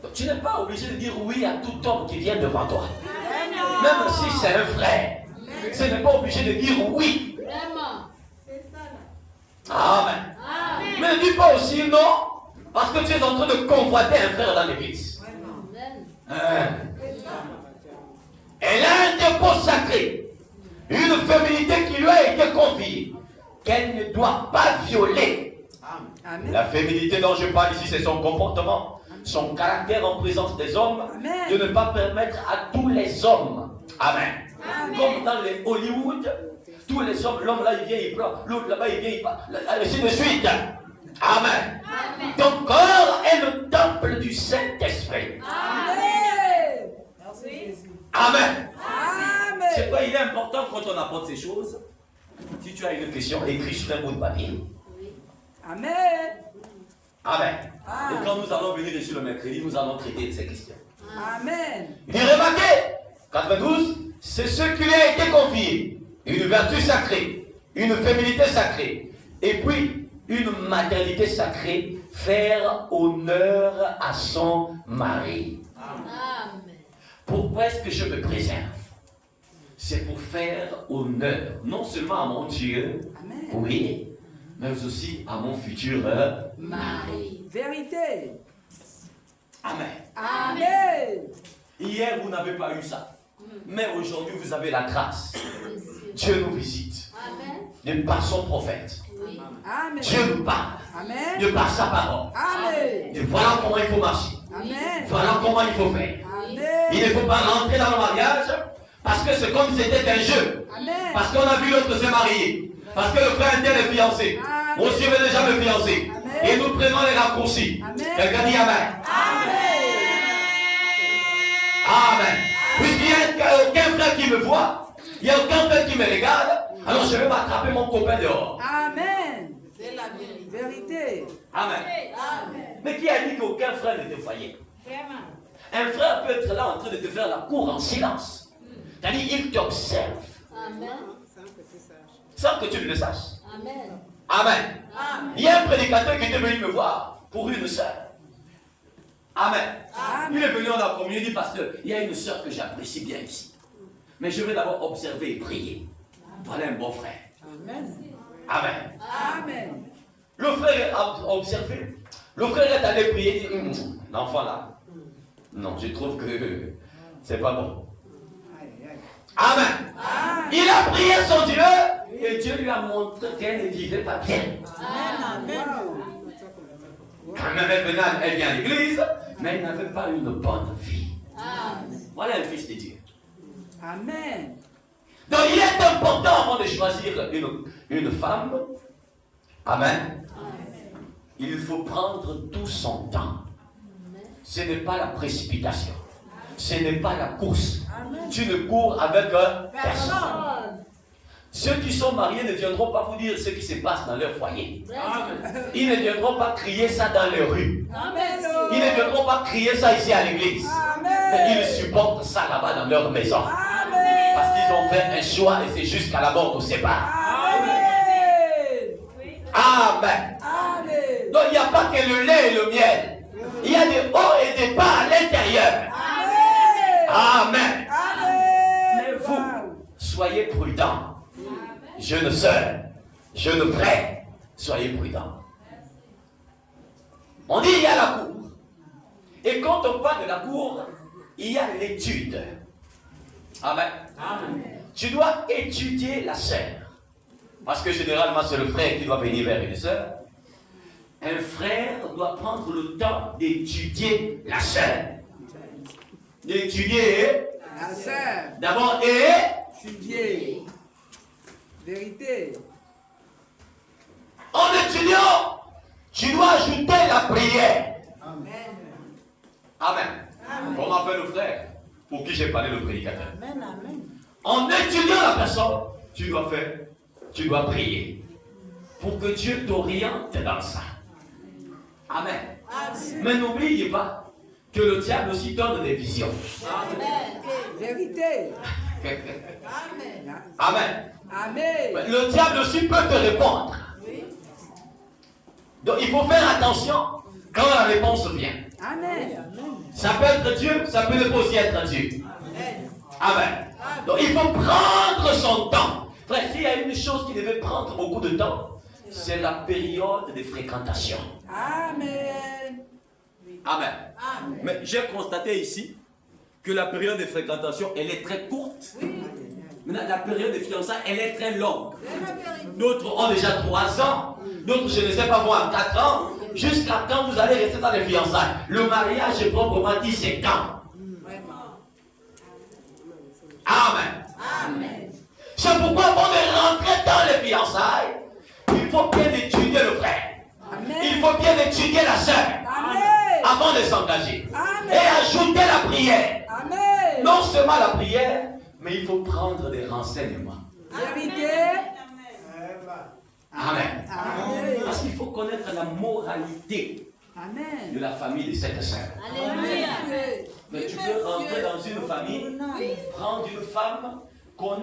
Donc, tu n'es pas obligé de dire oui à tout homme qui vient devant toi. Même si c'est un frère. Ce n'est pas obligé de dire oui. Amen. Mais ne dis pas aussi non, parce que tu es en train de convoiter un frère dans l'église. Elle a un dépôt sacré, une féminité qui lui a été confiée, qu'elle ne doit pas violer. Amen. La féminité dont je parle ici, c'est son comportement, son caractère en présence des hommes, Amen. De ne pas permettre à tous les hommes. Amen. Amen. Comme dans les Hollywood, tous les hommes, l'homme là il vient, il pleure, l'autre là-bas il vient, il parle, ainsi de suite. Amen. Amen. Ton corps est le temple du Saint-Esprit. Amen. Amen. Amen. C'est quoi, il est important quand on apporte ces choses. Si tu as une question, écris sur un bout de papier. Amen. Amen. Et quand nous allons venir ici le mercredi, nous allons traiter de ces questions. Amen. Il dit, remarquez, 92, c'est ce qui lui a été confié. Une vertu sacrée, une féminité sacrée, et puis une maternité sacrée, faire honneur à son mari. Amen. Pourquoi est-ce que je me préserve? C'est pour faire honneur, non seulement à mon Dieu, Amen. Oui, mais aussi à mon futur mari. Vérité. Amen. Amen. Hier, vous n'avez pas eu ça. Mais aujourd'hui, vous avez la grâce. Dieu nous visite. Amen. De par son prophète. Oui. Amen. Dieu nous parle. Amen. De par sa parole. Amen. Et voilà comment il faut marcher. Amen. Voilà comment il faut faire. Amen. Il ne faut pas rentrer dans le mariage parce que c'est comme si c'était un jeu. Amen. Parce qu'on a vu l'autre se marier. Parce que le frère tel est fiancé. Mon Dieu veut déjà me fiancer. Amen. Et nous prenons les raccourcis. Quelqu'un dit Amen. Amen. Amen. Puisqu'il n'y a aucun frère qui me voit, il n'y a aucun frère qui me regarde, alors je vais m'attraper mon copain dehors. Amen. C'est la vérité. Amen. Amen. Mais qui a dit qu'aucun frère ne te voyait? Un frère peut être là en train de te faire la cour en silence. C'est-à-dire, il t'observe. Amen. Sans que tu ne le saches. Amen. Amen. Amen. Il y a un prédicateur qui était venu me voir pour une sœur. Amen. Amen. Il est venu en la communion, il dit, pasteur, il y a une sœur que j'apprécie bien ici. Mais je vais d'abord observer et prier. Voilà un bon frère. Amen. Amen. Amen. Le frère a observé. Le frère est allé prier, il dit, l'enfant là, non, je trouve que c'est pas bon. Amen. Amen. Il a prié son Dieu et Dieu lui a montré qu'elle ne vivait pas bien. Amen. Quand même elle vient à l'église, mais elle n'avait pas une bonne vie. Amen. Voilà un fils de Dieu. Amen. Donc il est important avant de choisir une femme. Amen. Amen. Il faut prendre tout son temps. Ce n'est pas la précipitation. Ce n'est pas la course. Amen. Tu ne cours avec personne. Ceux qui sont mariés ne viendront pas vous dire ce qui se passe dans leur foyer. Amen. Ils ne viendront pas crier ça dans les rues. Amen. Ils ne viendront pas crier ça ici à l'église. Mais ils supportent ça là-bas dans leur maison. Amen. Parce qu'ils ont fait un choix et c'est jusqu'à la mort qu'on se sépare. Amen. Amen. Amen. Donc il n'y a pas que le lait et le miel. Il y a des hauts et des bas à l'intérieur. Amen. Amen. Mais vous, soyez prudents. Jeunes sœurs, jeunes frères, soyez prudents. On dit il y a la cour. Et quand on parle de la cour, il y a l'étude. Amen. Amen. Tu dois étudier la sœur. Parce que généralement, c'est le frère qui doit venir vers une sœur. Un frère doit prendre le temps d'étudier la sœur. D'étudier la sœur. D'abord, étudier. Vérité. En étudiant, tu dois ajouter la prière. Amen. Amen. Amen. Comment fait le frère pour qui j'ai parlé le prédicateur? Amen. Amen. En étudiant la personne, tu dois prier pour que Dieu t'oriente dans ça. Amen. Amen. Mais n'oubliez pas que le diable aussi donne des visions. Amen. Vérité. Amen. Amen. Amen. Le diable aussi peut te répondre. Oui. Donc il faut faire attention quand la réponse vient. Amen. Ça peut être Dieu, ça peut ne pas aussi être Dieu. Amen. Donc il faut prendre son temps. Frère, s'il y a une chose qui devait prendre beaucoup de temps, c'est la période de fréquentation. Amen. Amen. Mais j'ai constaté ici que la période de fréquentation, elle est très courte. Maintenant, la période de fiançailles, elle est très longue. D'autres ont déjà 3 ans, d'autres, je ne sais pas moi, 4 ans. Jusqu'à quand vous allez rester dans les fiançailles? Le mariage est proprement dit, c'est quand? Amen. C'est pourquoi avant de rentrer dans les fiançailles, il faut bien étudier le frère. Amen. Il faut bien étudier la sœur. Avant de s'engager. Et ajouter la prière. Amen. Non seulement la prière, mais il faut prendre des renseignements. Vérité. Amen. Amen. Parce qu'il faut connaître la moralité Amen. de la famille de cette sœur. Alléluia. Mais tu peux rentrer dans une famille, prendre une femme qu'on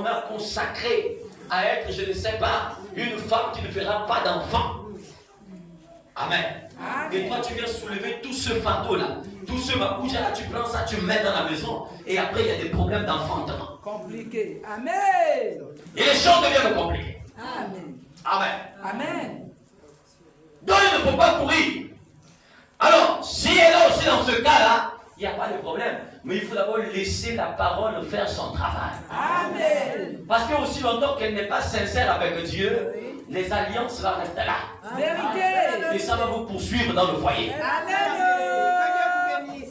a consacrée à être, je ne sais pas, une femme qui ne fera pas d'enfant. Amen. Et toi, tu viens soulever tout ce fardeau-là, tout ce mapouja-là, tu prends ça, tu le mets dans la maison, et après, il y a des problèmes d'enfantement. Compliqué. Amen. Et les choses deviennent compliquées. Amen. Amen. Amen. Donc, il ne faut pas courir. Alors, si elle est aussi dans ce cas-là, il n'y a pas de problème. Mais il faut d'abord laisser la parole faire son travail. Amen. Parce que aussi longtemps qu'elle n'est pas sincère avec Dieu, les alliances là restent là. Vérité. Et ça va vous poursuivre dans le foyer. Amen.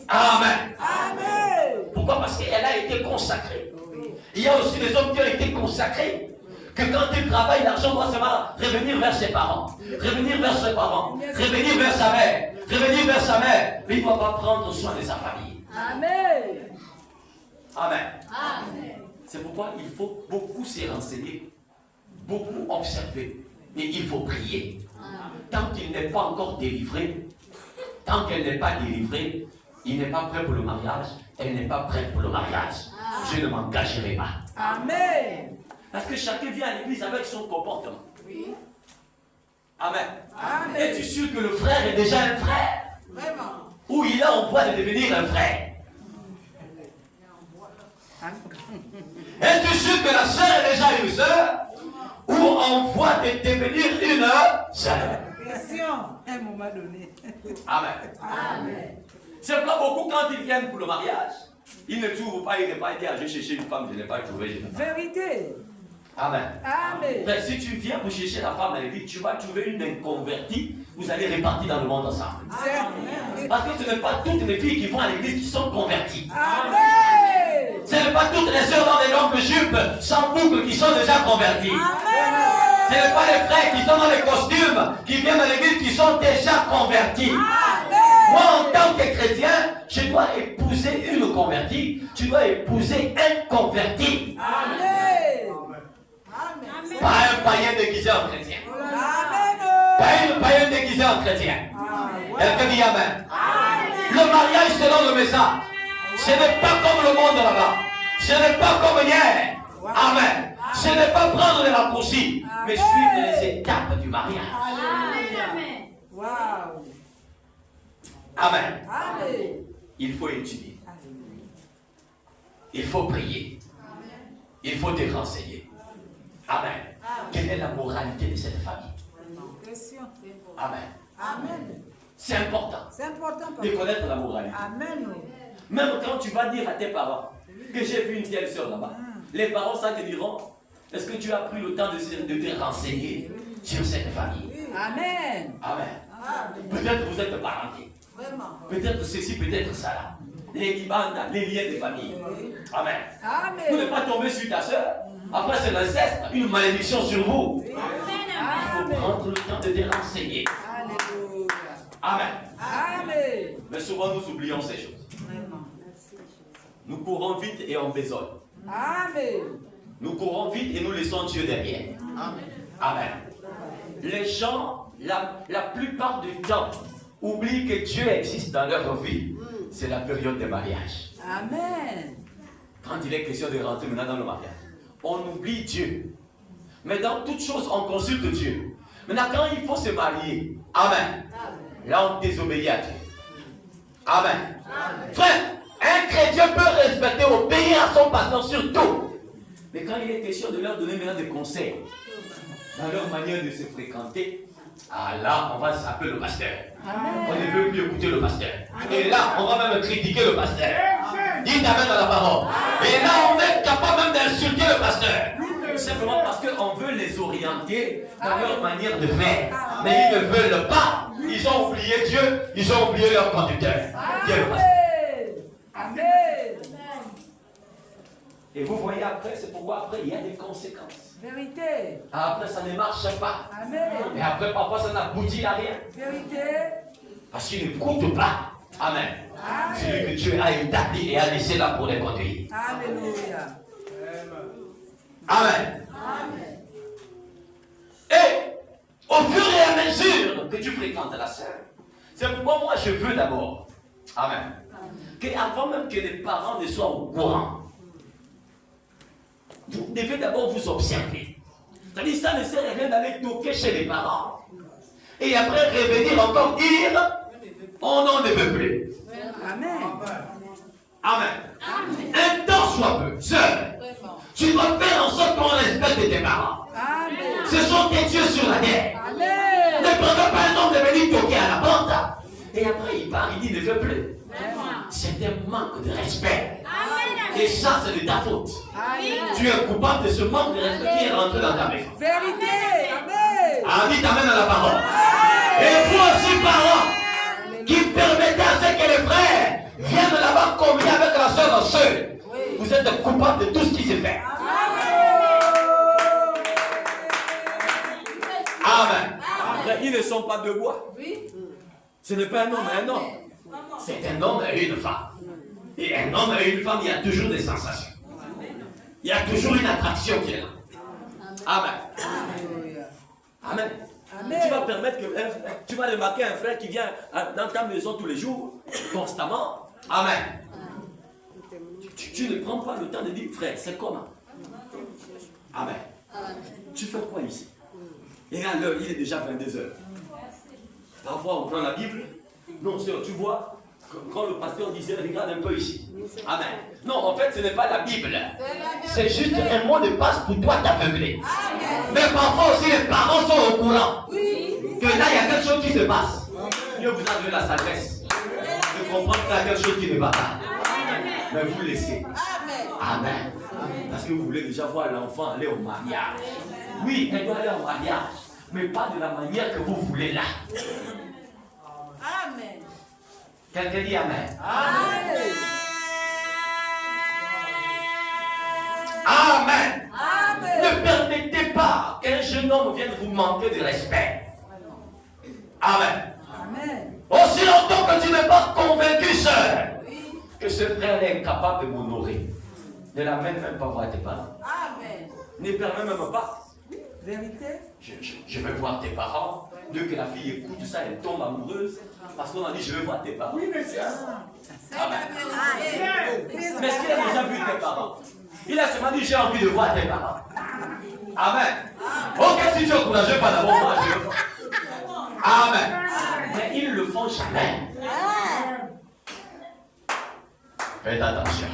Amen. Amen. Pourquoi? Parce qu'elle a été consacrée. Il y a aussi des hommes qui ont été consacrés. Que quand ils travaillent, l'argent doit seulement revenir vers ses parents. Revenir vers ses parents. Revenir vers sa mère. Revenir vers sa mère. Mais il ne doit pas prendre soin de sa famille. Amen. Amen. Amen. C'est pourquoi il faut beaucoup se renseigner. Beaucoup observer. Et il faut prier. Tant qu'il n'est pas encore délivré, tant qu'elle n'est pas délivrée, il n'est pas prêt pour le mariage, elle n'est pas prête pour le mariage. Je ne m'engagerai pas. Amen. Parce que chacun vient à l'église avec son comportement. Oui. Amen. Amen. Es-tu sûr que le frère est déjà un frère? Vraiment. Ou il est en voie de devenir un frère? Es-tu sûr que la sœur est déjà une sœur? Ou en voie de devenir une sœur? Question. Un moment donné. Amen. Amen. C'est pourquoi beaucoup, quand ils viennent pour le mariage, ils ne trouvent pas, ils ne pas dire, je cherche une femme, je n'ai pas trouvé. Je n'ai pas. Vérité. Amen. Amen. Mais si tu viens pour chercher la femme à l'église, tu vas trouver une inconvertie, vous allez répartir dans le monde ensemble. Amen. Parce que ce n'est pas toutes les filles qui vont à l'église qui sont converties. Amen. Ce n'est pas toutes les sœurs dans les longues jupes sans boucles qui sont déjà converties. Amen. Ce n'est pas les frères qui sont dans les costumes qui viennent à l'église qui sont déjà convertis. Moi, en tant que chrétien, je dois épouser une convertie. Tu dois épouser un converti. Amen. Pas un païen déguisé en chrétien. Amen. Pas une païenne déguisée en chrétien. Quelqu'un dit Amen. Le mariage selon le message. Ce n'est pas comme le monde là-bas. Ce n'est pas comme hier. Amen. Ce n'est pas prendre les raccourcis, mais suivre les étapes du mariage. Amen. Wow. Amen. Amen. Il faut étudier. Il faut prier. Il faut te renseigner. Amen. Quelle est la moralité de cette famille? Amen. Amen. C'est important C'est important. de connaître la moralité. Amen. Même quand tu vas dire à tes parents que j'ai vu une telle soeur là-bas, les parents ça te diront, est-ce que tu as pris le temps de te renseigner sur cette famille? Amen. Amen. Peut-être vous êtes parentés. Vraiment. Peut-être ceci, peut-être ça là. Les libanda, les liens de famille. Amen. Vous Amen. ne pas tomber sur ta soeur. Après c'est l'inceste, une malédiction sur vous. Il faut prendre le temps de te renseigner. Alléluia. Amen. Amen. Mais souvent nous oublions ces choses. Nous courons vite et on besogne. Amen. Nous courons vite et nous laissons Dieu derrière. Amen. Les gens, la plupart du temps, oublient que Dieu existe dans leur vie. C'est la période de mariage. Amen. Quand il est question de rentrer maintenant dans le mariage, on oublie Dieu. Mais dans toutes choses, on consulte Dieu. Maintenant, quand il faut se marier, Amen. Là, on désobéit à Dieu. Amen. Frère, un chrétien peut respecter, obéir à son pasteur sur tout. Mais quand il est question de leur donner maintenant des conseils, dans leur manière de se fréquenter, ah là, on va s'appeler le pasteur. On ne veut plus écouter le pasteur. Et là, on va même critiquer le pasteur. Dites amen dans la parole. Et là, on est capable même d'insulter le pasteur. Simplement parce qu'on veut les orienter dans leur manière de faire. Mais ils ne veulent pas. Ils ont oublié Dieu. Ils ont oublié leur conducteur. Dieu le pasteur. Amen. Et vous voyez après, c'est pourquoi après il y a des conséquences. Vérité. Après ça ne marche pas. Amen. Et après parfois ça n'aboutit à rien. Vérité. Parce qu'ils n'écoutent pas. Amen. Celui que Dieu a établi et a laissé là pour les conduire. Alléluia. Amen. Et au fur et à mesure que tu fréquentes la sœur, c'est pourquoi moi je veux d'abord, amen, qu'avant même que les parents ne soient au courant, vous devez d'abord vous observer. C'est-à-dire ça ne sert à rien d'aller toquer chez les parents et après revenir encore dire on n'en ne veut plus. Amen. Amen. Un temps soit peu, seul. Tu dois faire en sorte qu'on respecte tes parents. Amen. Ce sont tes dieux sur la terre. Amen. Ne prends pas un homme de venir toquer à la porte. Et après il part, il dit ne veut plus. C'est un manque de respect. Et ça, c'est de ta faute. Tu es coupable de ce manque de respect qui est rentré dans ta maison. Vérité. Amen. Ah, dites amen à la parole. Et vous aussi, parents, qui permettez à ce que les frères viennent là-bas communier avec la soeur en seul. Vous êtes coupable de tout ce qui s'est fait. Amen. Après, ils ne sont pas deux bois. Ce n'est pas un homme et un homme. C'est un homme et une femme. Et un homme et une femme, il y a toujours des sensations. Il y a toujours une attraction qui est là. Amen. Amen. Tu vas permettre que tu vas remarquer un frère qui vient dans ta maison tous les jours, constamment. Amen. Tu ne prends pas le temps de dire, frère, c'est comment? Amen. Tu fais quoi ici? Et à l'heure, il est déjà 22 heures. Parfois, on prend la Bible. Non, sœur, tu vois, quand le pasteur disait, regarde un peu ici. Amen. Non, en fait, ce n'est pas la Bible. C'est juste un mot de passe pour toi t'aveugler. Mais parfois aussi, les parents sont au courant que là, il y a quelque chose qui se passe. Dieu vous a donné la sagesse de comprendre qu'il y a quelque chose qui ne va pas. Mais vous laissez. Amen. Parce que vous voulez déjà voir l'enfant aller au mariage. Oui, elle doit aller au mariage, mais pas de la manière que vous voulez là. Amen. Quelqu'un dit Amen. Amen. Amen. Amen. Ne permettez pas qu'un jeune homme vienne vous manquer de respect. Amen. Amen. Aussi longtemps que tu n'es pas convaincu, sœur, que ce frère est incapable de m'honorer, ne l'amène même pas voir tes parents. Amen. Ne permets même pas. Vérité. Je vais voir tes parents. Dès que la fille écoute ça, elle tombe amoureuse. Parce qu'on a dit, je vais voir tes parents. Oui, monsieur. Amen. Mais est-ce qu'il a déjà vu tes parents? Il a seulement dit, j'ai envie de voir tes parents. Amen. Ok, si tu es courageux, pas d'abord moi, je veux voir. Amen. Mais ils ne le font jamais. Faites attention.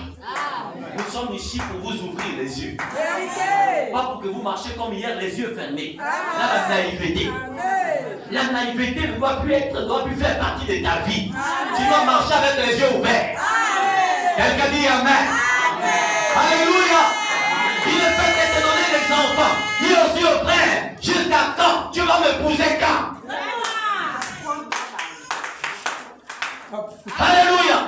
Nous sommes ici pour vous ouvrir les yeux. Vérité. Pas pour que vous marchiez comme hier, les yeux fermés. Là, la naïveté. La naïveté ne doit plus faire partie de ta vie. Tu dois marcher avec les yeux ouverts. Quelqu'un dit Amen. Alléluia. Il est fait de te donner des enfants. Dis aussi au frère, jusqu'à quand tu vas m'épouser quand? Alléluia.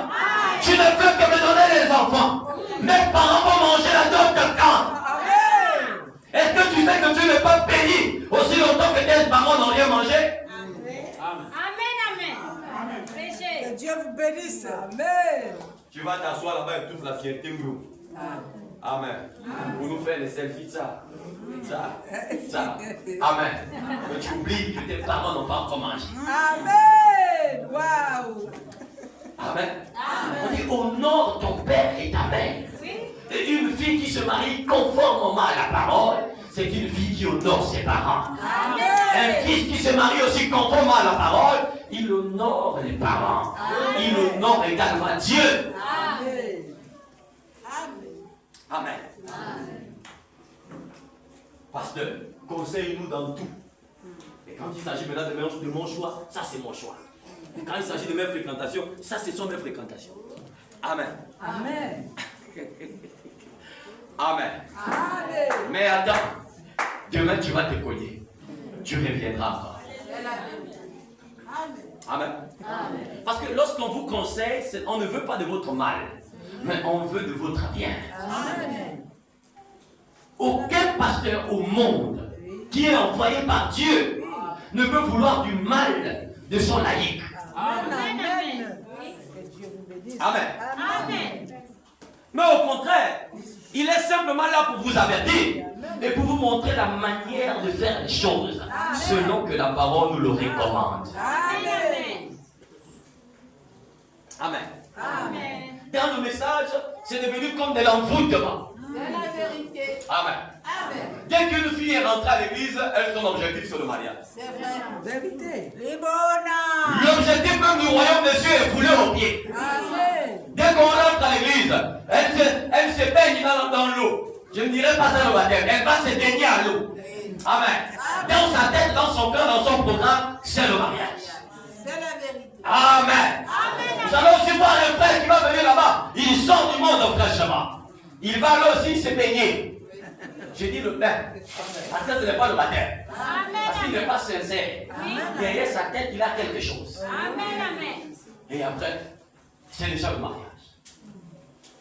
Tu ne peux que me donner des enfants. Mes parents vont manger la dot de quand? Est-ce que tu sais que tu n'es pas béni aussi longtemps que tes parents n'ont rien mangé? Amen. Que Dieu vous bénisse. Amen. Tu vas t'asseoir là-bas et toute la fierté nous. Amen. Pour nous faire les selfies, ça. Amen. Mais tu oublies que tes parents n'ont pas encore mangé. Amen. Waouh. Amen. On dit honore ton père et ta mère. Et une fille qui se marie conformément à la parole, c'est une fille qui honore ses parents. Un fils qui se marie aussi conformément à la parole, il honore les parents. Il honore également Dieu. Amen. Pasteur, conseille-nous dans tout. Et quand il s'agit maintenant de mon choix, ça c'est mon choix. Et quand il s'agit de mes fréquentations, ça ce sont mes fréquentations. Amen. Amen. Amen. Amen. Mais attends, demain tu vas te cogner. Tu reviendras encore. Amen. Parce que lorsqu'on vous conseille, on ne veut pas de votre mal, mais on veut de votre bien. Amen. Aucun pasteur au monde qui est envoyé par Dieu ne peut vouloir du mal de son laïc. Amen. Amen. Amen. Mais au contraire, il est simplement là pour vous avertir et pour vous montrer la manière de faire les choses selon que la parole nous le recommande. Amen. Amen. Amen. Dans le message, c'est devenu comme de l'envoûtement. C'est la vérité. Amen. Amen. Dès qu'une fille est rentrée à l'église, elle son objectif sur le mariage. C'est vrai. Vérité. L'objectif même du royaume des cieux est foulé aux pieds. Amen. Dès qu'on rentre à l'église, elle se baigne dans l'eau. Je ne dirais pas ça le baptême. Elle va se baigner à l'eau. Amen. Dans sa tête, dans son cœur, dans son programme, c'est le mariage. C'est la vérité. Amen. Vous allez aussi voir un frère qui va venir là-bas. Il sort du monde fraîchement. Il va là aussi se baigner. J'ai dit le bain. Parce que ce n'est pas le baptême. Parce qu'il n'est pas sincère. Derrière sa tête, il a quelque chose. Amen. Et après, c'est déjà le mariage.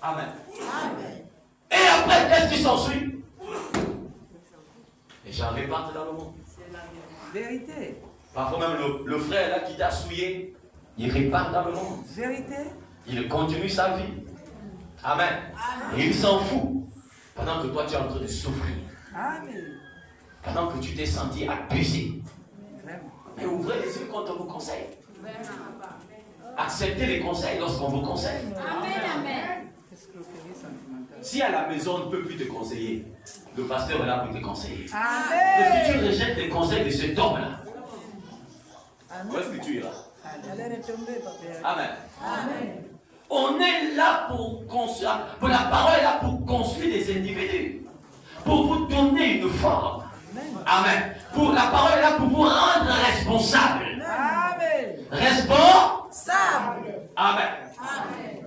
Amen. Amen. Et après, qu'est-ce qui s'ensuit? Les gens repartent dans le monde. C'est la vérité. Parfois même le frère là qui t'a souillé, il repart dans le monde. Vérité. Il continue sa vie. Amen. Et il s'en fout. Pendant que toi tu es en train de souffrir. Amen. Pendant que tu t'es senti abusé. Vraiment. Mais ouvrez les yeux quand on vous conseille. Acceptez les conseils lorsqu'on vous conseille. Amen. Escroquerie sentimentale. Si à la maison on ne peut plus te conseiller, le pasteur est là pour te conseiller. Amen. Et si tu rejettes les conseils de cet homme-là, où est-ce Amen. que tu iras? Elle est retombée, papa. Amen. Amen. On est là pour construire, la parole est là pour construire des individus, pour vous donner une forme. Amen. La parole est là pour vous rendre responsable. Amen. Responsable. Amen. Amen.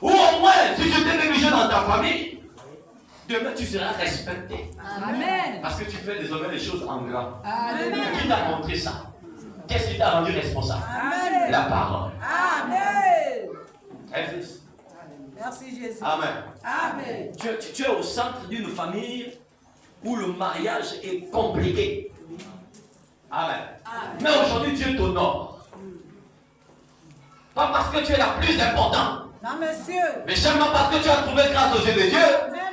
Ou au moins, si tu t'es négligé dans ta famille, demain tu seras respecté. Amen. Parce que tu fais désormais les choses en grand. Amen. Qui t'a montré ça? Qu'est-ce qui t'a rendu responsable? Amen. La parole. Amen. Fils. Merci Jésus. Amen. Amen. Tu es au centre d'une famille où le mariage est compliqué. Amen. Mais aujourd'hui, Dieu t'honore. Pas parce que tu es la plus importante, Non, monsieur. mais seulement parce que tu as trouvé grâce aux yeux de Dieu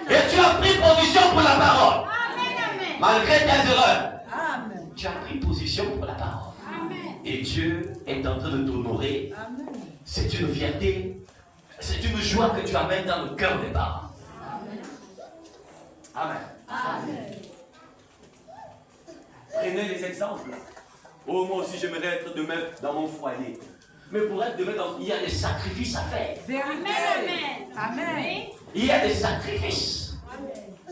et tu as pris position pour la parole. Amen. Malgré tes erreurs, Amen. tu as pris position pour la parole. Et Dieu est en train de t'honorer. Amen. C'est une fierté, c'est une joie que tu amènes dans le cœur des parents. Amen. Amen. Prenez les exemples. Oh, moi aussi, j'aimerais être demain dans mon foyer. Mais pour être demain, il y a des sacrifices à faire. Vérité. Amen. Il y a des sacrifices.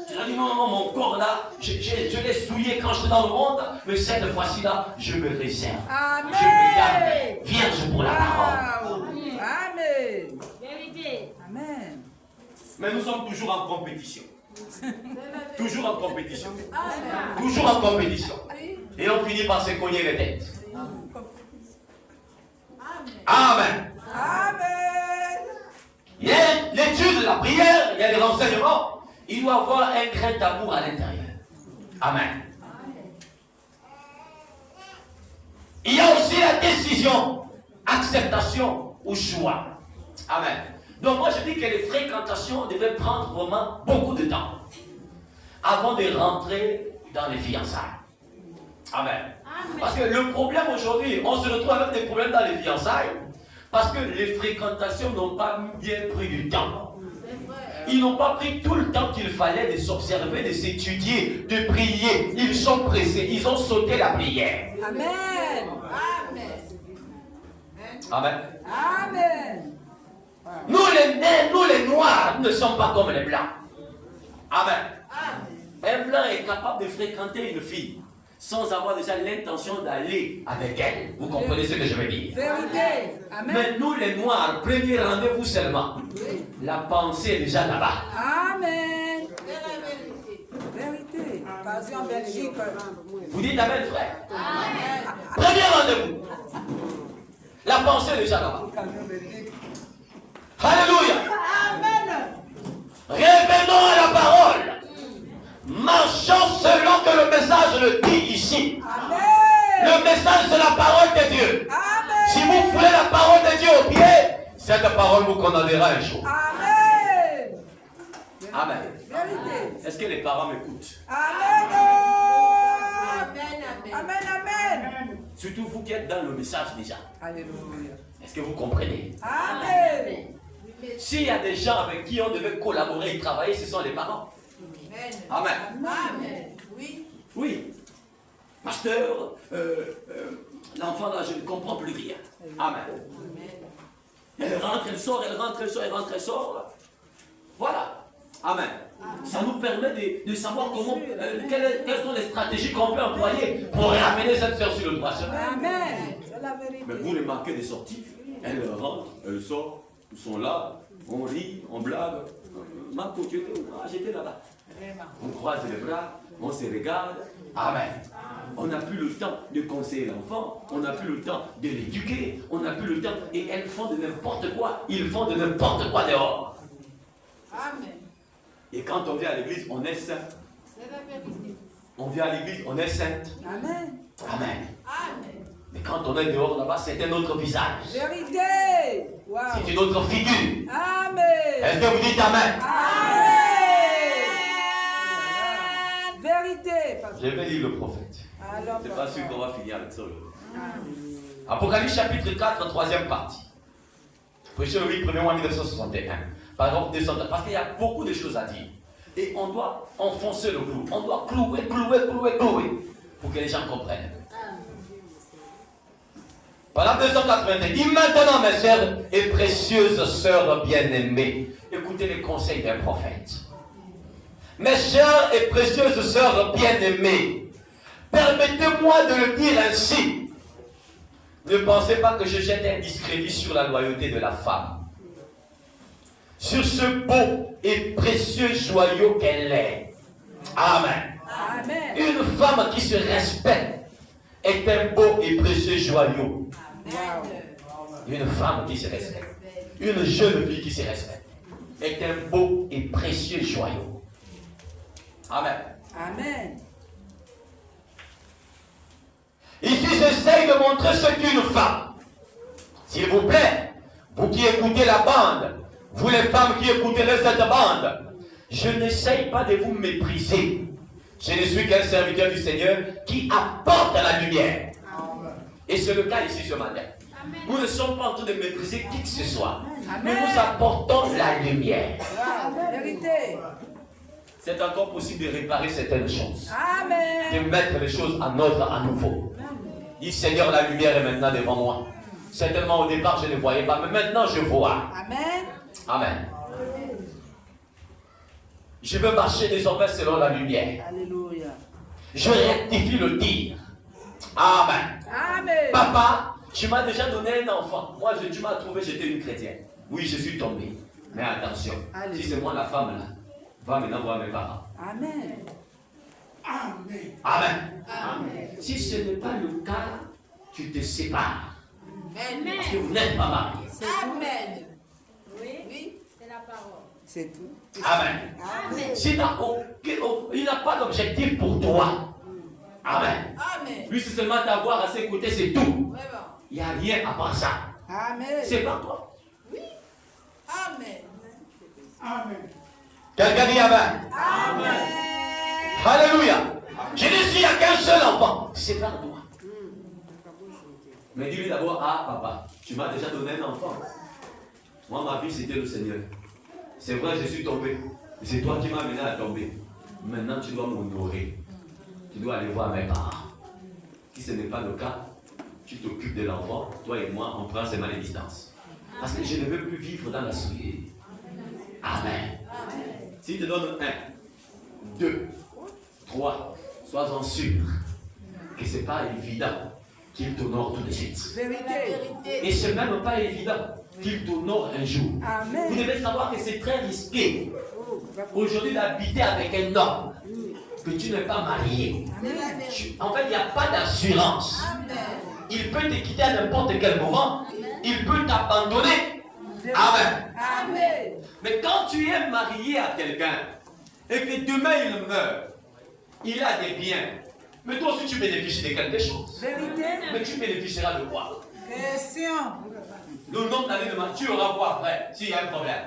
Tu as dit non, non, mon corps là, je l'ai souillé quand j'étais dans le monde, mais cette fois-ci là, je me réserve. Amen. Je me garde vierge pour la parole. Wow. Amen. Vérité. Amen. Mais nous sommes toujours en compétition. Toujours en compétition. Amen. Toujours en compétition. Et on finit par se cogner les têtes. Amen. Amen. Il y a l'étude, la prière, il y a les renseignements. Il doit y avoir un grain d'amour à l'intérieur. Amen. Il y a aussi la décision, acceptation ou choix. Amen. Donc moi je dis que les fréquentations devaient prendre vraiment beaucoup de temps avant de rentrer dans les fiançailles. Amen. Parce que le problème aujourd'hui, on se retrouve avec des problèmes dans les fiançailles parce que les fréquentations n'ont pas bien pris du temps. Ils n'ont pas pris tout le temps qu'il fallait de s'observer, de s'étudier, de prier. Ils sont pressés, ils ont sauté la prière. Amen. Amen. Amen. Amen. Nous les noirs, nous ne sommes pas comme les blancs. Amen. Un blanc est capable de fréquenter une fille sans avoir déjà l'intention d'aller avec elle. Vous comprenez ce que je veux dire? Vérité. Amen. Mais nous les noirs, premier rendez-vous seulement. La pensée est déjà là-bas. Amen. Vérité. Basé en Belgique. Vous dites amen, frère? Amen. Premier rendez-vous. La pensée est déjà là-bas. Alléluia. Amen. Revenons à la parole. Marchons selon que le message le dit ici. Amen. Le message c'est la parole de Dieu. Amen. Si vous foulez la parole de Dieu au pied, cette parole vous condamnera un jour. Amen. Amen. Vérité. Est-ce que les parents m'écoutent? Amen. Amen. Amen. Surtout vous qui êtes dans le message déjà. Alléluia. Est-ce que vous comprenez? Amen. S'il y a des gens avec qui on devait collaborer et travailler, ce sont les parents. Amen. Amen. Oui. Oui. Pasteur, l'enfant là, je ne comprends plus rien. Amen. Elle rentre, elle sort, elle rentre, elle sort, elle rentre, elle sort. Voilà. Amen. Ça nous permet de savoir comment, quelles sont les stratégies qu'on peut employer pour ramener cette soeur sur le droit chemin. Amen. C'est la vérité. Mais vous les marquez des sorties. Elle rentre, elle sort, ils sont là, on rit, on blague. Marco, tu étais où? Ah, j'étais là-bas. On croise les bras, on se regarde. Amen. On n'a plus le temps de conseiller l'enfant, on n'a plus le temps de l'éduquer, on n'a plus le temps. Et elles font de n'importe quoi, ils font de n'importe quoi dehors. Amen. Et quand on vient à l'église, on est saint. C'est la vérité. On vient à l'église, on est sainte. Amen. Amen. Amen. Mais quand on est dehors là-bas, c'est un autre visage. Vérité. Wow. C'est une autre figure. Amen. Est-ce que vous dites Amen? Amen. Vérité. Je vais lire le prophète. Alors, Je ne suis pas sûr qu'on va finir avec ça. Apocalypse chapitre 4, troisième partie. Prêché le 8 1er 1961. Par exemple, 200, parce qu'il y a beaucoup de choses à dire. Et on doit enfoncer le clou. On doit clouer pour que les gens comprennent. Voilà 281. Dit maintenant, mes chères et précieuses sœurs bien-aimées, écoutez les conseils d'un prophète. Mes chères et précieuses sœurs bien-aimées, permettez-moi de le dire ainsi. Ne pensez pas que je jette un discrédit sur la loyauté de la femme. Sur ce beau et précieux joyau qu'elle est. Amen. Amen. Une femme qui se respecte est un beau et précieux joyau. Une femme qui se respecte, une jeune fille qui se respecte, est un beau et précieux joyau. Amen. Amen. Ici, j'essaye de montrer ce qu'est une femme. S'il vous plaît, vous qui écoutez la bande, vous les femmes qui écoutez cette bande, je n'essaye pas de vous mépriser. Je ne suis qu'un serviteur du Seigneur qui apporte la lumière. Et c'est le cas ici ce matin. Nous ne sommes pas en train de mépriser qui que ce soit. Mais nous apportons la lumière. Vérité. C'est encore possible de réparer certaines choses. Amen. De mettre les choses en ordre à nouveau. Dis Seigneur, la lumière est maintenant devant moi. Certainement au départ je ne voyais pas, mais maintenant je vois. Amen. Amen. Je veux marcher désormais selon la lumière. Alléluia. Je rectifie le tir. Amen. Amen. Papa, tu m'as déjà donné un enfant. Moi, tu m'as trouvé, j'étais une chrétienne. Oui, je suis tombé. Mais attention, si c'est moi la femme là, va maintenant voir mes parents. Amen. Amen. Amen. Si ce n'est pas le cas, tu te sépares. Amen. Parce que vous n'êtes pas mariés. Amen. Oui, c'est la parole. C'est tout. Amen. Amen. Il n'a pas d'objectif pour toi. Amen. Amen. Lui, c'est seulement t'avoir à ses côtés, c'est tout. Il n'y a rien à part ça. Amen. C'est pas toi. Oui. Amen. Amen. Quelqu'un dit Amen. Amen. Alléluia. Je ne suis qu'un seul enfant. C'est pas toi. Mais dis-lui d'abord, ah papa, tu m'as déjà donné un enfant. Moi, ma vie, c'était le Seigneur. C'est vrai, je suis tombé. C'est toi qui m'as amené à tomber. Maintenant, tu dois m'honorer. Tu dois aller voir mes parents. Si ce n'est pas le cas, tu t'occupes de l'enfant, toi et moi, on prend seulement les distances. Parce que je ne veux plus vivre dans la souillure. Amen. S'il te donne 1, 2, 3, sois-en sûr que ce n'est pas évident qu'il t'honore tout de suite. Et ce n'est même pas évident qu'il t'honore un jour. Amen. Vous devez savoir que c'est très risqué aujourd'hui d'habiter avec un homme que tu n'es pas marié. En fait, il n'y a pas d'assurance. Il peut te quitter à n'importe quel moment. Il peut t'abandonner. Amen. Amen. Mais quand tu es marié à quelqu'un et que demain il meurt, il a des biens, mais toi aussi tu bénéficies de quelque chose. Vérité. Mais tu bénéficieras de quoi? Question. Le nom d'année de tu auras quoi après s'il y a un problème?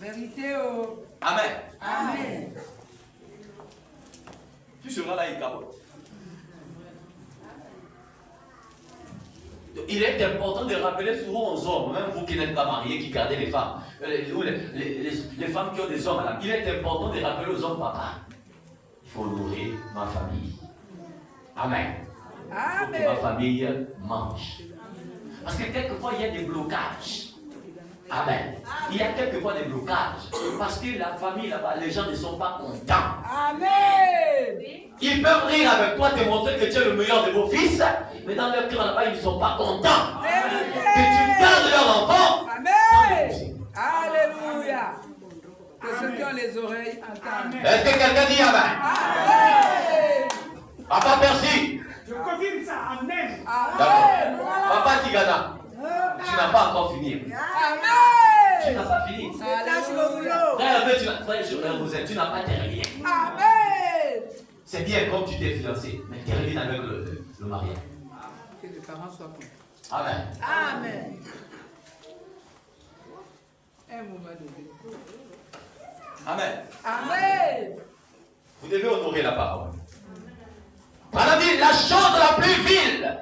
Vérité au... Amen. Amen. Tu seras là, il capote. Il est important de rappeler souvent aux hommes, même vous qui n'êtes pas mariés, qui gardez les femmes, ou les femmes qui ont des hommes à la... Il est important de rappeler aux hommes, papa, il faut nourrir ma famille. Amen. Il faut que ma famille mange. Parce que quelquefois, il y a des blocages. Amen. Il y a quelquefois des blocages. Parce que la famille là-bas, les gens ne sont pas contents. Amen. Ils peuvent rire avec toi, te montrer que tu es le meilleur de vos fils, mais dans leur cœur là-bas, ils ne sont pas contents. Que tu gardes leur enfant. Amen. Alléluia. Que ceux qui ont les oreilles entendent. Est-ce que quelqu'un dit Amen? Amen. Papa, merci. Je confirme ça. Amen. D'accord. Papa Tigana, tu n'as pas encore fini. Tu Amen. n'as pas fini. Frère, tu n'as pas terminé. Amen. C'est bien comme tu t'es fiancé, mais termine avec le mariage. Que les parents soient contents. Amen. Amen. Un moment donné. Amen. Amen. Vous devez honorer la parole. On a dit la chose la plus vile,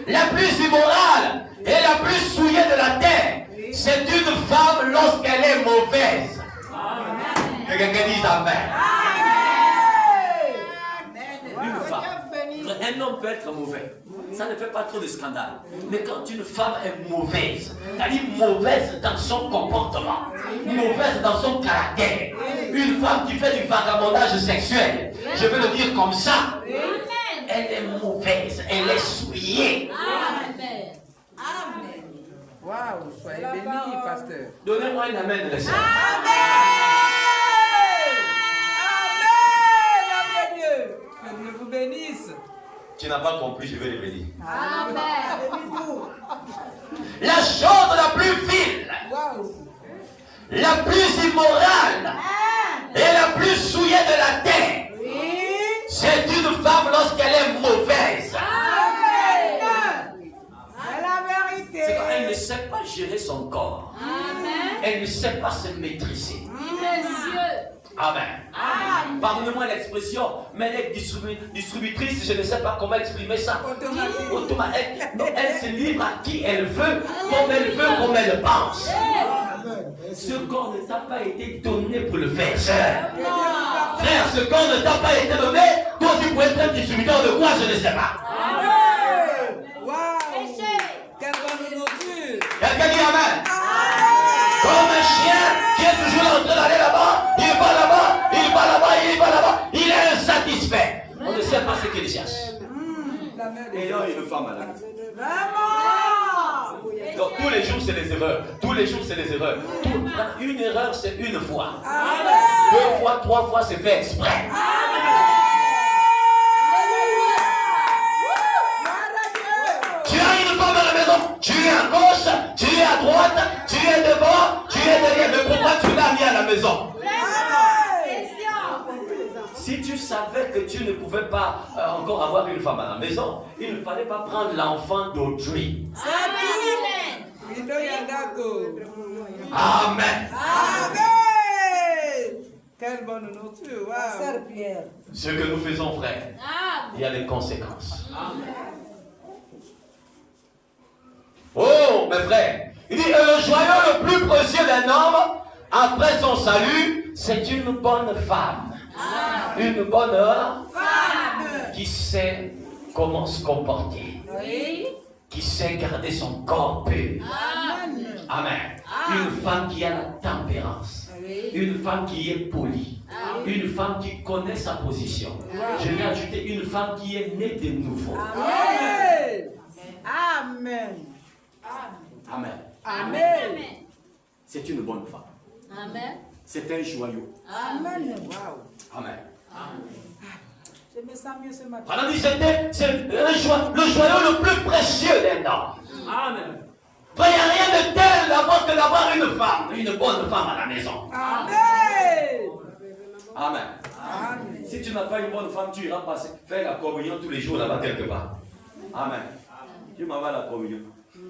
la plus immorale et la plus souillée de la terre, c'est une femme lorsqu'elle est mauvaise. Amen. Que quelqu'un dise Amen. Une femme. Un homme peut être mauvais. Ça ne fait pas trop de scandale. Mais quand une femme est mauvaise, c'est-à-dire mauvaise dans son comportement, mauvaise dans son caractère, une femme qui fait du vagabondage sexuel, je vais le dire comme ça, elle est mauvaise, elle est souillée. Amen. Amen. Waouh, soyez bénis, pasteur. Donnez-moi un amen, les sœurs. Amen. Amen. Dieu. Que Dieu vous bénisse. Tu n'as pas compris, je vais le bénir. Amen. La chose la plus vile, Waouh. la plus immorale et la plus souillée de la terre, c'est une femme lorsqu'elle est mauvaise. C'est la vérité. C'est quand elle ne sait pas gérer son corps. Amen. Elle ne sait pas se maîtriser. Monsieur. Amen. Pardonnez-moi l'expression, mais elle est distributrice, je ne sais pas comment exprimer ça. Elle se livre à qui elle veut, comme elle pense. Ce corps ne t'a pas été donné pour le faire, sœur. Frère, ce corps ne t'a pas été donné, toi tu peux être un distributeur de quoi, je ne sais pas. Waouh. Quelle bonne nourriture. Quelqu'un dit Amen. Comme un chien qui est toujours en train d'aller là-bas, il va là-bas, il va là-bas, il va là-bas, il est insatisfait. On ne sait pas ce qu'il cherche. Et là, il ne femme à la maison. Vraiment. Donc tous les jours, c'est des erreurs. Tous les jours, c'est des erreurs. Une erreur, c'est une fois. Amen. 2 fois, 3 fois, c'est fait exprès. Tu as une femme à la maison, tu es à gauche, tu es à droite, tu es devant, tu es derrière. Mais pourquoi tu l'as mis à la maison? Si tu savais que tu ne pouvais pas encore avoir une femme à la maison, il ne fallait pas prendre l'enfant d'autrui. Amen. Amen. Quelle bonne nourriture. Wow. Ce que nous faisons, frère, il y a des conséquences. Oh, mes frères, il dit le joyau le plus précieux d'un homme, après son salut, c'est une bonne femme. Une bonne femme qui sait comment se comporter. Oui. Qui sait garder son corps pur. Amen. Amen. Une femme qui a la tempérance. Une femme qui est polie. Une femme qui connaît sa position. Je vais ajouter une femme qui est née de nouveau. Amen. Amen. Amen. Amen. C'est une bonne femme. Amen. C'est un joyau. Amen. Wow. Amen. Je me sens mieux ce matin. Pendant c'est le joyau le plus précieux d'un homme. Amen. Il n'y a rien de tel que d'avoir une femme, une bonne femme à la maison. Amen. Amen. Amen. Si tu n'as pas une bonne femme, tu iras passer, faire la communion tous les jours là-bas quelque part. Amen. Je m'avale la communion.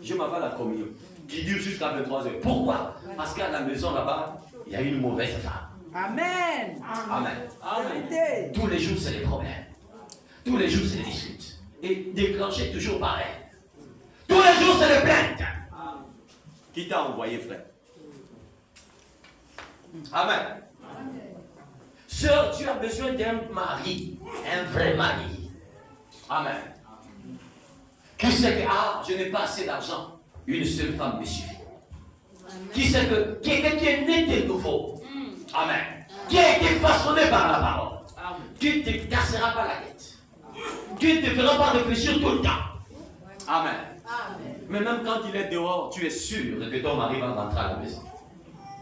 Je m'avale la communion. Qui dure jusqu'à 23h. Pourquoi? Parce qu'à la maison là-bas, il y a une mauvaise femme. Amen. Amen. Vérité. Tous les jours, c'est des problèmes. Tous les jours, c'est des disputes. Et déclencher toujours pareil. Tous les jours, c'est des plaintes. Qui t'a envoyé, frère? Amen. Sœur, tu as besoin d'un mari, un vrai mari. Amen. Qui sait que, je n'ai pas assez d'argent, une seule femme me suffit. Qui sait que quelqu'un qui est né de nouveau, amen, qui a été façonné par la parole, qui ne te cassera pas la tête, qui ne te fera pas réfléchir tout le temps. Amen. Mais même quand il est dehors, tu es sûr que ton mari va rentrer à la maison.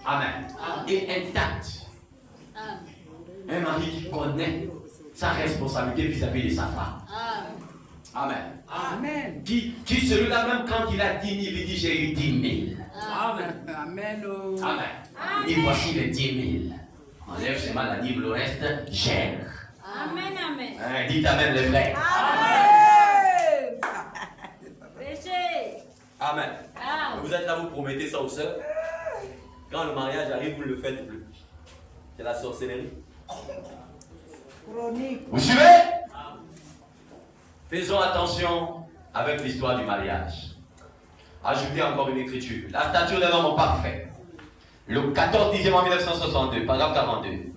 Amen. Et intact. Un mari qui connaît sa responsabilité vis-à-vis de sa femme. Amen. Amen. Qui celui-là, même quand il a 10 000, il dit j'ai eu 10 000. Amen. Amen. Oh. Amen. Et voici les 10 000. Enlève ces maladies, le reste, gère. Amen. Amen. Dites amen les frères. Amen. Péché. Amen. Amen. Vous êtes là, vous promettez ça aux sœurs. Quand le mariage arrive, vous ne le faites plus. C'est la sorcellerie. Chronique. Vous suivez? Faisons attention avec l'histoire du mariage. Ajoutez encore une écriture. La stature d'un homme parfait. Le 14 10e en 1962, paragraphe 42.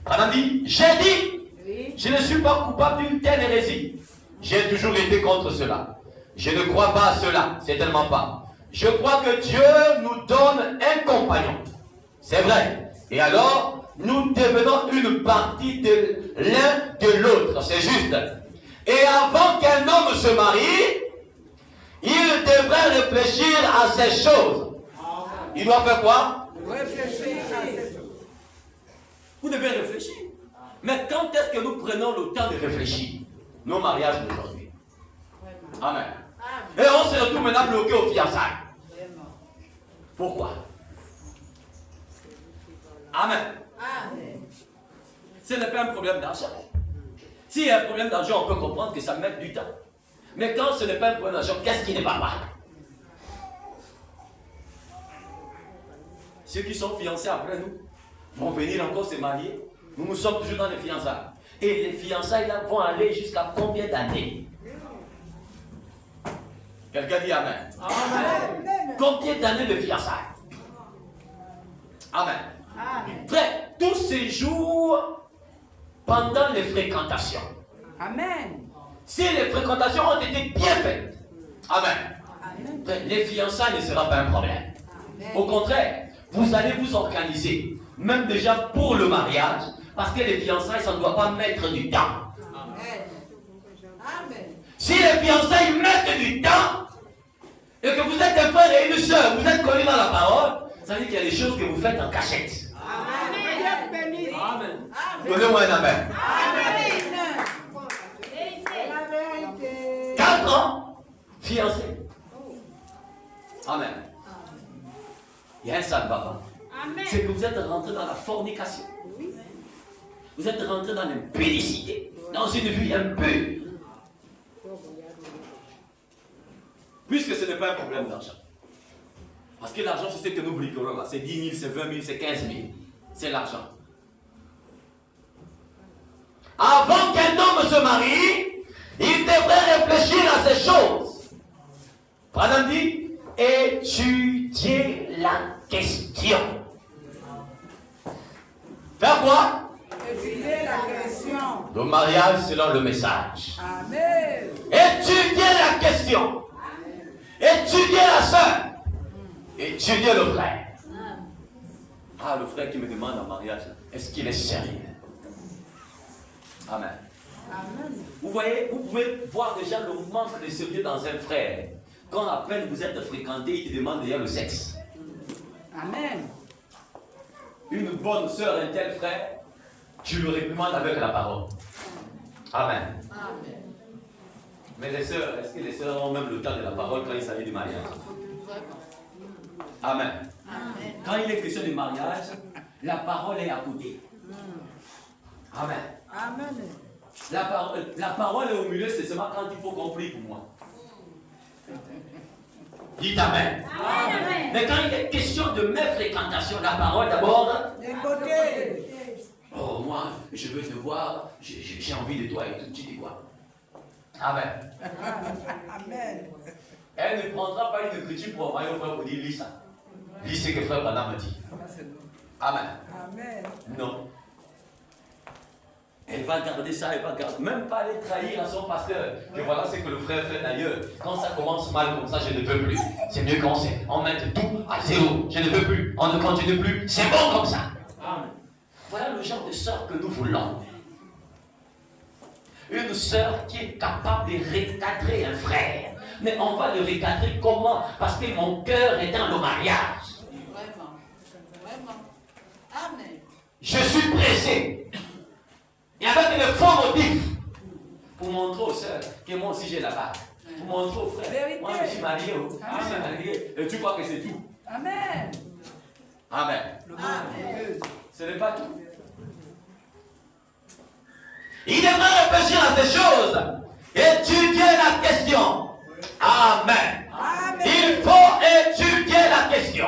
Madame dit, j'ai dit, je ne suis pas coupable d'une telle hérésie. J'ai toujours été contre cela. Je ne crois pas à cela, certainement pas. Je crois que Dieu nous donne un compagnon. C'est vrai. Et alors, nous devenons une partie de l'un de l'autre. C'est juste. Et avant qu'un homme se marie, il devrait réfléchir à ces choses. Il doit faire quoi? Réfléchir à ces choses. Vous devez réfléchir. Mais quand est-ce que nous prenons le temps de réfléchir? Nos mariages d'aujourd'hui. Amen. Et on se retrouve maintenant bloqué aux fiançailles. Pourquoi? Amen. Ce n'est pas un problème d'argent. S'il y a un problème d'argent, on peut comprendre que ça met du temps. Mais quand ce n'est pas un problème d'argent, qu'est-ce qui ne va pas? Ceux qui sont fiancés après nous vont venir encore se marier. Nous sommes toujours dans les fiançailles. Et les fiançailles là vont aller jusqu'à combien d'années? Quelqu'un dit Amen. Amen. Combien d'années de fiançailles? Amen. Frère, tous ces jours pendant les fréquentations. Amen. Si les fréquentations ont été bien faites, amen. Frère, les fiançailles ne sera pas un problème. Au contraire, vous allez vous organiser, même déjà pour le mariage, parce que les fiançailles, ça ne doit pas mettre du temps. Si les fiançailles mettent du temps, et que vous êtes un frère et une soeur, vous êtes connus dans la parole, ça veut dire qu'il y a des choses que vous faites en cachette. Amen. Donnez-moi un amen. 4 ans, fiancés. Amen. Il y a un ça ne va pas. C'est que vous êtes rentré dans la fornication. Vous êtes rentré dans l'impudicité, dans une vie impure. Puisque ce n'est pas un problème d'argent. Parce que l'argent, c'est ce que nous bricolons là. C'est 10 000, c'est 20 000, c'est 15 000. C'est l'argent. Avant qu'un homme se marie, il devrait réfléchir à ces choses. Madame dit, étudier la question. Faire quoi? Étudier la question. Le mariage selon le message. Amen. Étudiez la question. Étudiez la soeur. Étudiez le frère. Ah, le frère qui me demande en mariage, est-ce qu'il est sérieux? Amen. Amen. Vous voyez, vous pouvez voir déjà le manque de sérieux dans un frère. Quand à peine vous êtes fréquenté, il te demande déjà le sexe. Amen. Une bonne sœur, un tel frère, tu le réprimandes avec la parole. Amen. Amen. Mais les sœurs, est-ce que les sœurs ont même le temps de la parole quand il s'agit du mariage? Amen. Amen. Quand il est question du mariage, la parole est à côté. Amen. Amen. La parole est au milieu, c'est seulement quand il faut compris pour moi. Dites Amen. Amen. Amen. Mais quand il est question de mes fréquentations, la parole d'abord. D'un côté. Oh, moi, je veux te voir, j'ai envie de toi et tout. Tu dis quoi? Amen. Amen. Elle ne prendra pas une critique pour envoyer au frère pour dire lis ça. Lis ce que frère Branham me dit. Amen. Amen. Non. Elle va garder ça, elle va garder. Même pas aller trahir à son pasteur. Que voilà ce que le frère fait d'ailleurs. Quand ça commence mal comme ça, je ne peux plus. C'est mieux qu'on sait. On met tout à zéro. Je ne peux plus. On ne continue plus. C'est bon comme ça. Amen. Voilà le genre de sœur que nous voulons. Une sœur qui est capable de recadrer un frère. Mais on va le recadrer comment? Parce que mon cœur est dans le mariage. Vraiment. Vraiment. Amen. Je suis pressé. Et avec le faux motif. Pour montrer aux sœurs que moi aussi j'ai la barre. Pour montrer aux frères. Vérité. Moi je suis marié. Je suis marié. Et tu crois que c'est tout? Amen. Amen. Amen. Ce n'est pas tout. Il devrait réfléchir à ces choses. Étudier la question. Amen. Amen. Il faut étudier la question.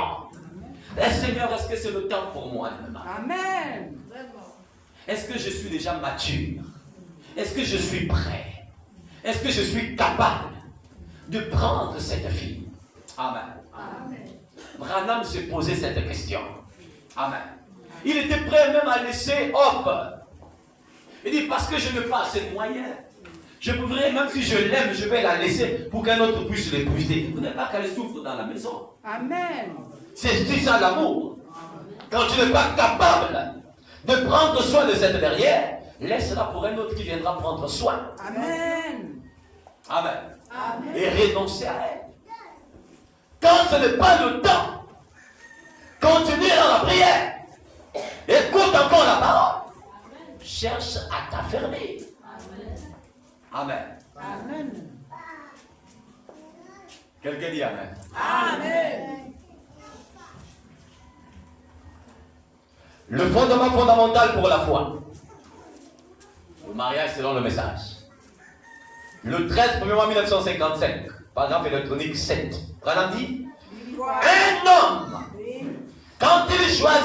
Et Seigneur, est-ce que c'est le temps pour moi de me marier? Amen. Est-ce que je suis déjà mature? Est-ce que je suis prêt? Est-ce que je suis capable de prendre cette fille? Amen. Branham se posait cette question. Amen. Il était prêt même à laisser Hop. Il dit parce que je n'ai pas assez de moyens. Je pourrais, même si je l'aime, je vais la laisser pour qu'un autre puisse l'épouser. Vous n'avez pas qu'elle souffre dans la maison. Amen. C'est ça l'amour. Quand tu n'es pas capable de prendre soin de cette verrière, laisse-la pour un autre qui viendra prendre soin. Amen. Amen. Et renoncer à elle. Quand ce n'est pas le temps, continue dans la prière. Écoute encore la parole. Cherche à t'affermir. Amen. Amen. Quelqu'un dit Amen. Amen. Le fondement fondamental pour la foi. Le mariage selon le message. Le 13 1er mois 1955, paragraphe électronique 7. Branham dit, un homme, quand il choisit